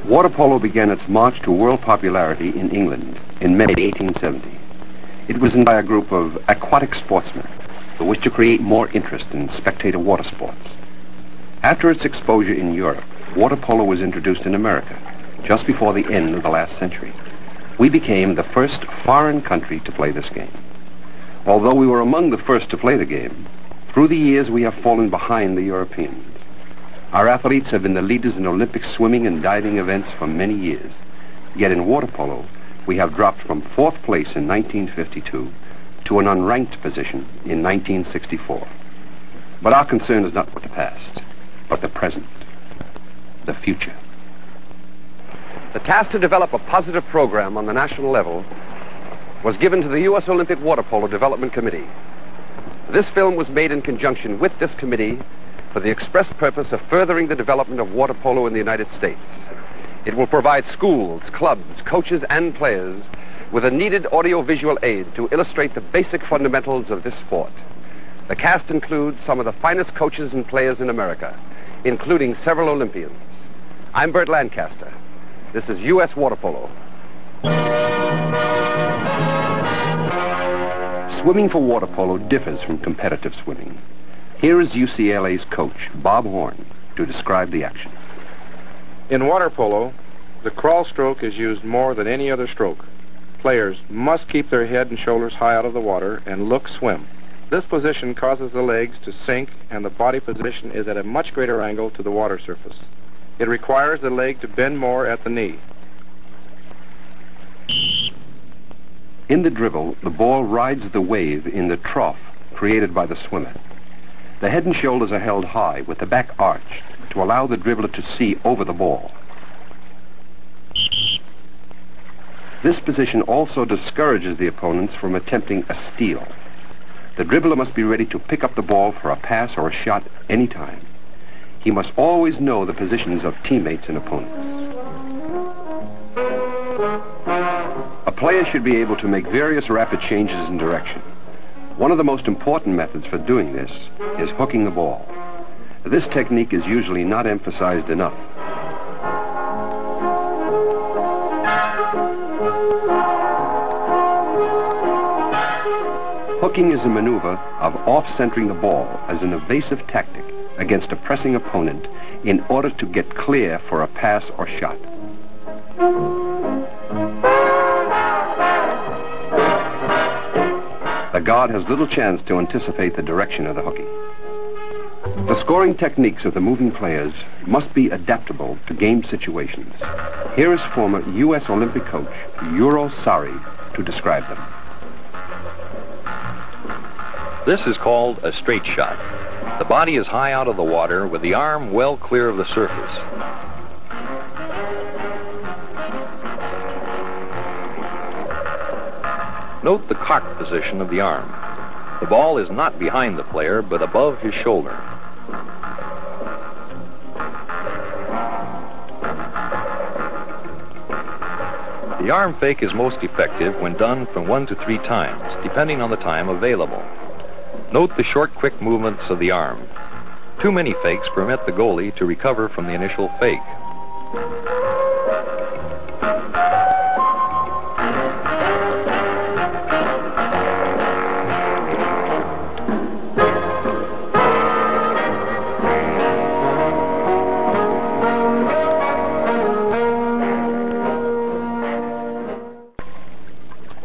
Water polo began its march to world popularity in England in May 1870. It was by a group of aquatic sportsmen who wished to create more interest in spectator water sports. After its exposure in Europe, water polo was introduced in America just before the end of the last century. We became the first foreign country to play this game. Although we were among the first to play the game, through the years we have fallen behind the Europeans. Our athletes have been the leaders in Olympic swimming and diving events for many years. Yet in water polo, we have dropped from 4th place in 1952 to an unranked position in 1964. But our concern is not with the past, but the present, the future. The task to develop a positive program on the national level was given to the U.S. Olympic Water Polo Development Committee. This film was made in conjunction with this committee for the express purpose of furthering the development of water polo in the United States. It will provide schools, clubs, coaches, and players with a needed audiovisual aid to illustrate the basic fundamentals of this sport. The cast includes some of the finest coaches and players in America, including several Olympians. I'm Burt Lancaster. This is U.S. Water Polo. Swimming for water polo differs from competitive swimming. Here is UCLA's coach, Bob Horn, to describe the action. In water polo, the crawl stroke is used more than any other stroke. Players must keep their head and shoulders high out of the water and look swim. This position causes the legs to sink and the body position is at a much greater angle to the water surface. It requires the leg to bend more at the knee. In the dribble, the ball rides the wave in the trough created by the swimmer. The head and shoulders are held high with the back arched to allow the dribbler to see over the ball. This position also discourages the opponents from attempting a steal. The dribbler must be ready to pick up the ball for a pass or a shot any time. He must always know the positions of teammates and opponents. A player should be able to make various rapid changes in direction. One of the most important methods for doing this is hooking the ball. This technique is usually not emphasized enough. Hooking is a maneuver of off-centering the ball as an evasive tactic against a pressing opponent in order to get clear for a pass or shot. The guard has little chance to anticipate the direction of the hooking. The scoring techniques of the moving players must be adaptable to game situations. Here is former U.S. Olympic coach Euro Sari to describe them. This is called a straight shot. The body is high out of the water with the arm well clear of the surface. Note the cock position of the arm. The ball is not behind the player, but above his shoulder. The arm fake is most effective when done from 1 to 3 times, depending on the time available. Note the short, quick movements of the arm. Too many fakes permit the goalie to recover from the initial fake.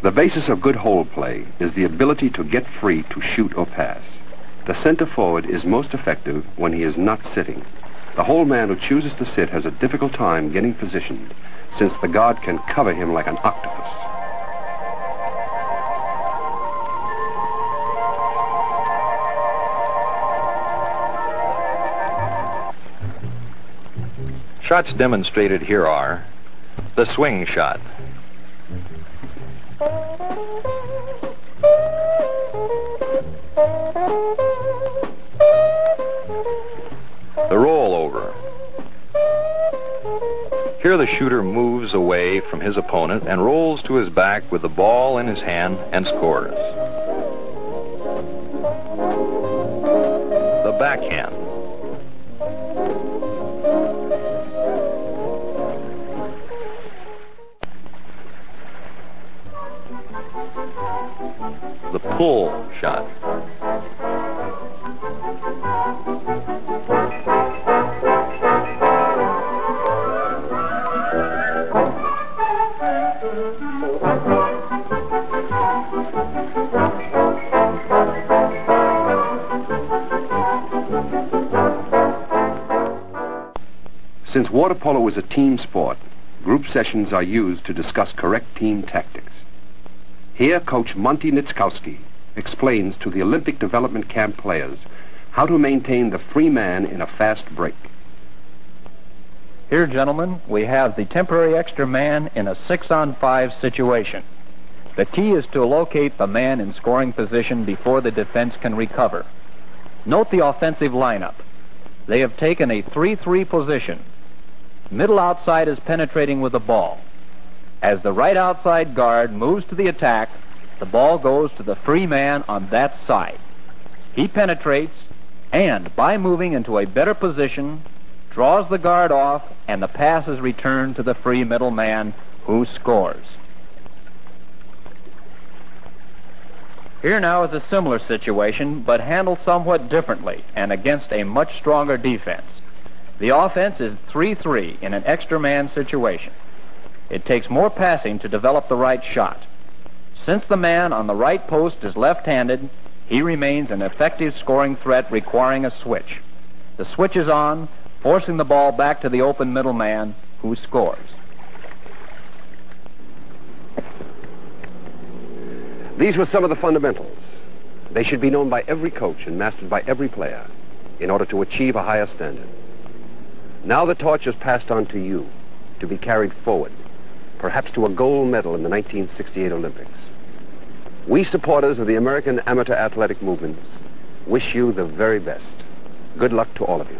The basis of good hold play is the ability to get free to shoot or pass. The center forward is most effective when he is not sitting. The hold man who chooses to sit has a difficult time getting positioned, since the guard can cover him like an octopus. Shots demonstrated here are the swing shot, the rollover. Here the shooter moves away from his opponent and rolls to his back with the ball in his hand and scores. The backhand. pull shot. Since water polo is a team sport, group sessions are used to discuss correct team tactics. Here, Coach Monty Nitzkowski explains to the Olympic Development Camp players how to maintain the free man in a fast break. Here, gentlemen, we have the temporary extra man in a 6-on-5 situation. The key is to locate the man in scoring position before the defense can recover. Note the offensive lineup. They have taken a 3-3 position. Middle outside is penetrating with the ball. As the right outside guard moves to the attack, the ball goes to the free man on that side. He penetrates, and by moving into a better position, draws the guard off, and the pass is returned to the free middle man, who scores. Here now is a similar situation, but handled somewhat differently and against a much stronger defense. The offense is 3-3 in an extra man situation. It takes more passing to develop the right shot. Since the man on the right post is left-handed, he remains an effective scoring threat requiring a switch. The switch is on, forcing the ball back to the open middle man, who scores. These were some of the fundamentals. They should be known by every coach and mastered by every player in order to achieve a higher standard. Now the torch is passed on to you to be carried forward, perhaps to a gold medal in the 1968 Olympics. We supporters of the American amateur athletic movements wish you the very best. Good luck to all of you.